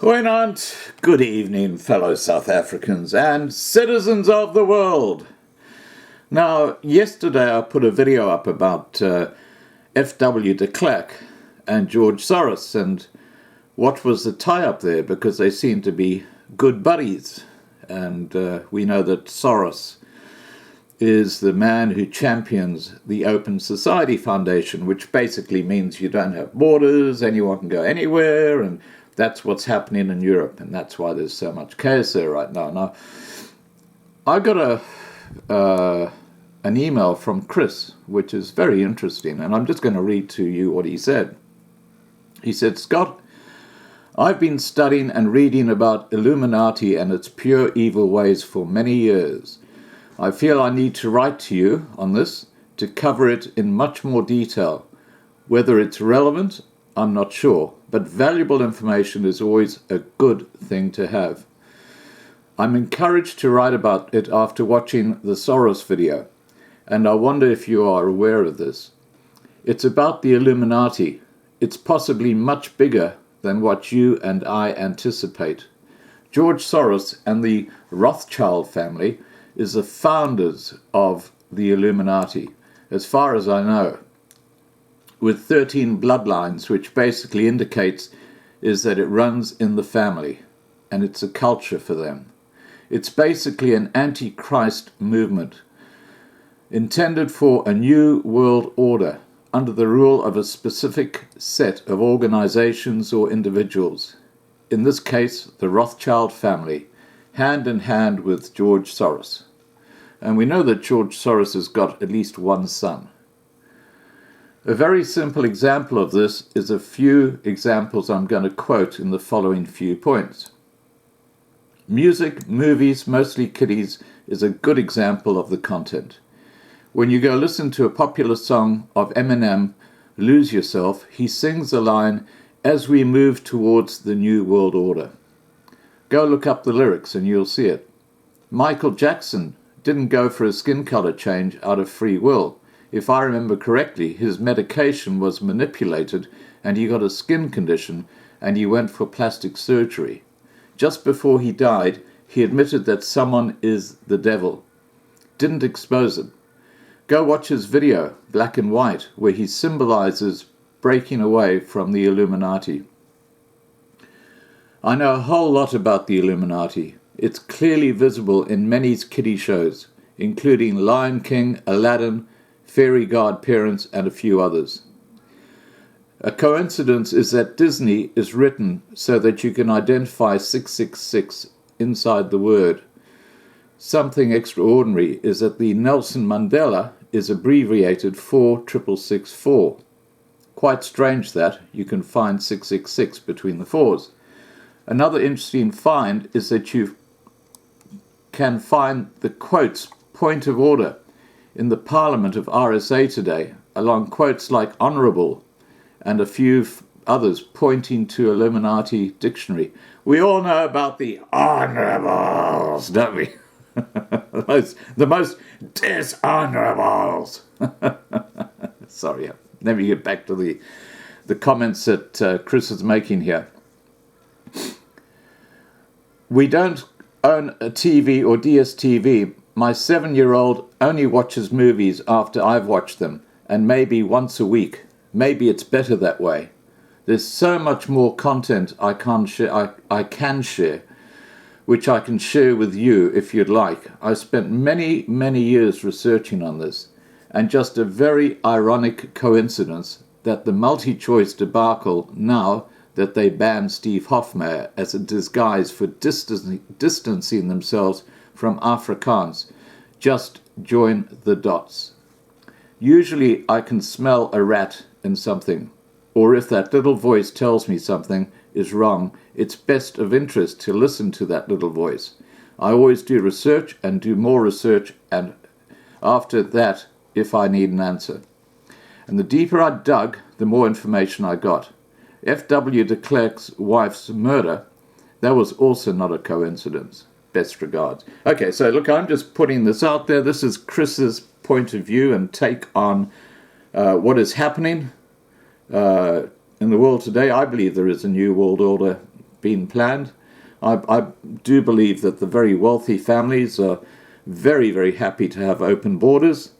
Goeienaand, good evening, fellow South Africans and citizens of the world. Now, yesterday I put a video up about F.W. de Klerk and George Soros and what was the tie-up there, because they seem to be good buddies. And we know that Soros is the man who champions the Open Society Foundation, which basically means you don't have borders, anyone can go anywhere, and that's what's happening in Europe, and that's why there's so much chaos there right now. Now, I got an email from Chris, which is very interesting, and I'm just going to read to you what he said. He said, "Scott, I've been studying and reading about Illuminati and its pure evil ways for many years. I feel I need to write to you on this to cover it in much more detail. Whether it's relevant, I'm not sure, but valuable information is always a good thing to have. I'm encouraged to write about it after watching the Soros video, and I wonder if you are aware of this. It's about the Illuminati. It's possibly much bigger than what you and I anticipate. George Soros and the Rothschild family is the founders of the Illuminati, as far as I know, with 13 bloodlines, which basically indicates is that it runs in the family, and it's a culture for them. It's basically an anti-Christ movement, intended for a new world order, under the rule of a specific set of organizations or individuals. In this case, the Rothschild family, hand in hand with George Soros. And we know that George Soros has got at least one son. A very simple example of this is a few examples I'm going to quote in the following few points. Music, movies, mostly kiddies, is a good example of the content. When you go listen to a popular song of Eminem, Lose Yourself, he sings the line, "As we move towards the new world order." Go look up the lyrics and you'll see it. Michael Jackson didn't go for a skin color change out of free will. If I remember correctly, his medication was manipulated and he got a skin condition and he went for plastic surgery. Just before he died, he admitted that someone is the devil. Didn't expose it. Go watch his video, Black and White, where he symbolizes breaking away from the Illuminati. I know a whole lot about the Illuminati. It's clearly visible in many kiddie shows, including Lion King, Aladdin, Fairy Godparents, and a few others. A coincidence is that Disney is written so that you can identify 666 inside the word. Something extraordinary is that the Nelson Mandela is abbreviated 4664. Quite strange that you can find 666 between the fours. Another interesting find is that you can find the quotes "point of order" in the Parliament of RSA today, along quotes like "honourable" and a few others pointing to Illuminati dictionary. We all know about the honourables, don't we? the most dishonourables. Sorry, let me get back to the comments that Chris is making here. We don't own a TV or DSTV. My 7-year-old only watches movies after I've watched them, and maybe once a week. Maybe it's better that way. There's so much more content I can share, which I can share with you if you'd like. I spent many, many years researching on this, and just a very ironic coincidence that the multi-choice debacle, now that they banned Steve Hofmeyr as a disguise for distancing themselves from Afrikaans, just join the dots. Usually I can smell a rat in something, or if that little voice tells me something is wrong, it's best of interest to listen to that little voice. I always do research and do more research, and after that, if I need an answer. And the deeper I dug, the more information I got. F.W. de Klerk's wife's murder, that was also not a coincidence. Best regards. Okay, so look, I'm just putting this out there. This is Chris's point of view and take on what is happening in the world today. I believe there is a new world order been planned. I do believe that the very wealthy families are very, very happy to have open borders,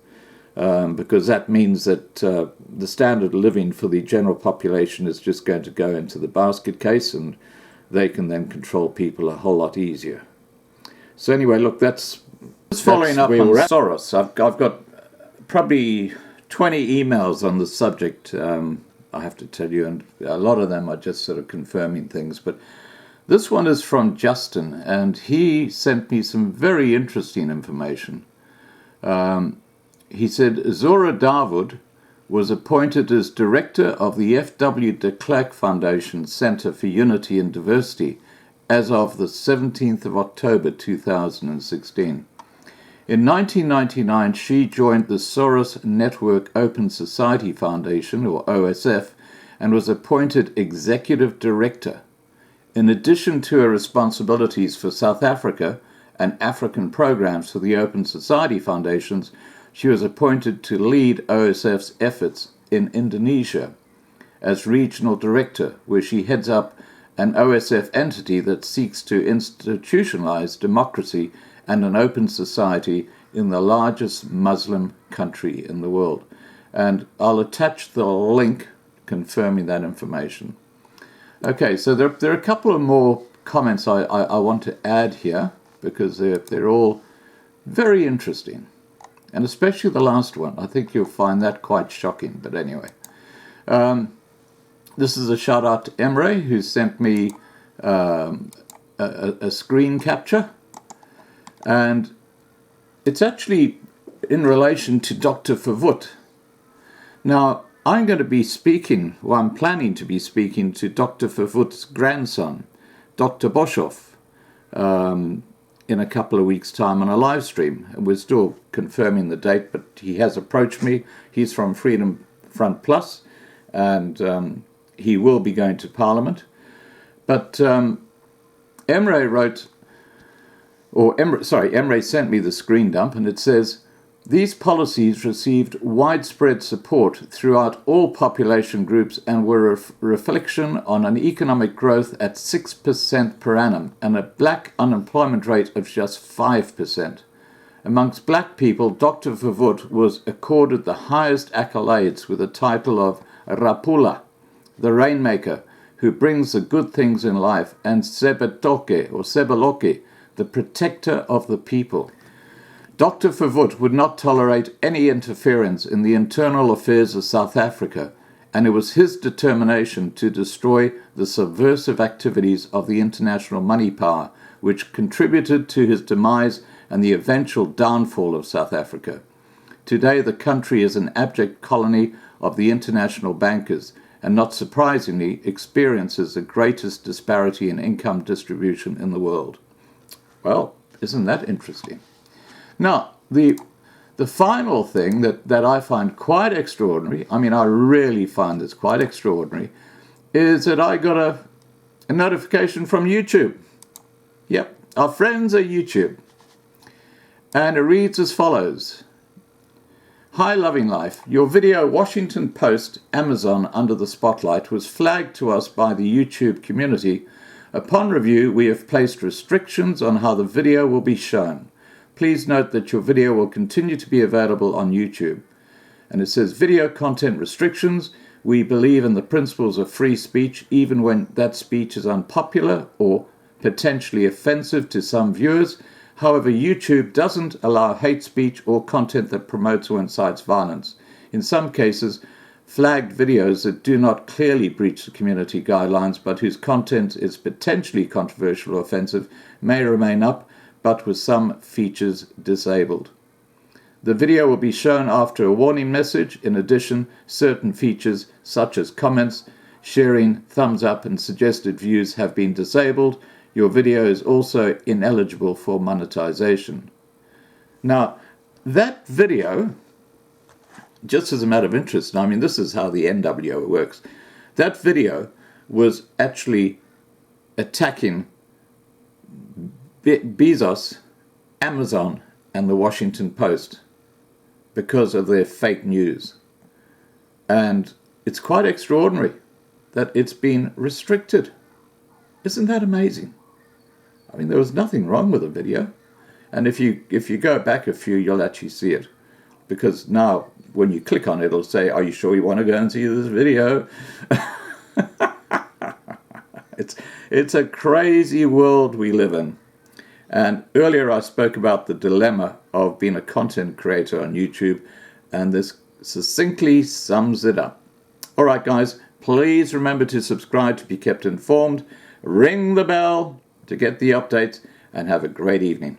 because that means that the standard of living for the general population is just going to go into the basket case, and they can then control people a whole lot easier. So anyway, look, that's following up on Soros. I've got probably 20 emails on the subject, I have to tell you, and a lot of them are just sort of confirming things. But this one is from Justin, and he sent me some very interesting information. He said Zora Dawood was appointed as director of the F.W. de Klerk Foundation Center for Unity and Diversity as of the 17th of October 2016. In 1999, she joined the Soros Network Open Society Foundation, or OSF, and was appointed executive director. In addition to her responsibilities for South Africa and African programs for the Open Society Foundations, she was appointed to lead OSF's efforts in Indonesia as regional director, where she heads up an OSF entity that seeks to institutionalize democracy and an open society in the largest Muslim country in the world. And I'll attach the link confirming that information. Okay, so there are a couple of more comments I want to add here, because they're all very interesting. And especially the last one. I think you'll find that quite shocking. But anyway. This is a shout out to Emre, who sent me a screen capture. And it's actually in relation to Dr. Verwoerd. Now, I'm going to be speaking, or I'm planning to be speaking to Dr. Verwoerd's grandson, Dr. Boshoff, in a couple of weeks' time on a live stream. We're still confirming the date, but he has approached me. He's from Freedom Front Plus, and he will be going to Parliament. But Emre sent me the screen dump, and it says, these policies received widespread support throughout all population groups and were a reflection on an economic growth at 6% per annum and a black unemployment rate of just 5%. Amongst black people, Dr. Verwoerd was accorded the highest accolades with the title of Rapula, the Rainmaker, who brings the good things in life, and Sebetoke, or Sebeloke, the Protector of the People. Dr. Verwoerd would not tolerate any interference in the internal affairs of South Africa, and it was his determination to destroy the subversive activities of the international money power, which contributed to his demise and the eventual downfall of South Africa. Today, the country is an abject colony of the international bankers, and not surprisingly, experiences the greatest disparity in income distribution in the world. Well, isn't that interesting? Now, the final thing that I find quite extraordinary, I mean, I really find this quite extraordinary, is that I got a notification from YouTube. Yep, our friends at YouTube. And it reads as follows. Hi, Loving Life. Your video, Washington Post, Amazon Under the Spotlight, was flagged to us by the YouTube community. Upon review, we have placed restrictions on how the video will be shown. Please note that your video will continue to be available on YouTube. And it says, video content restrictions. We believe in the principles of free speech, even when that speech is unpopular or potentially offensive to some viewers. However, YouTube doesn't allow hate speech or content that promotes or incites violence. In some cases, flagged videos that do not clearly breach the community guidelines, but whose content is potentially controversial or offensive, may remain up, but with some features disabled. The video will be shown after a warning message. In addition, certain features such as comments, sharing, thumbs up, and suggested views have been disabled. Your video is also ineligible for monetization. Now, that video, just as a matter of interest, I mean, this is how the NWO works. That video was actually attacking Bezos, Amazon, and the Washington Post because of their fake news. And it's quite extraordinary that it's been restricted. Isn't that amazing? I mean, there was nothing wrong with the video. And if you go back a few, you'll actually see it. Because now, when you click on it, it'll say, are you sure you want to go and see this video? It's a crazy world we live in. And earlier I spoke about the dilemma of being a content creator on YouTube, and this succinctly sums it up. All right, guys, please remember to subscribe to be kept informed. Ring the bell to get the updates, and have a great evening.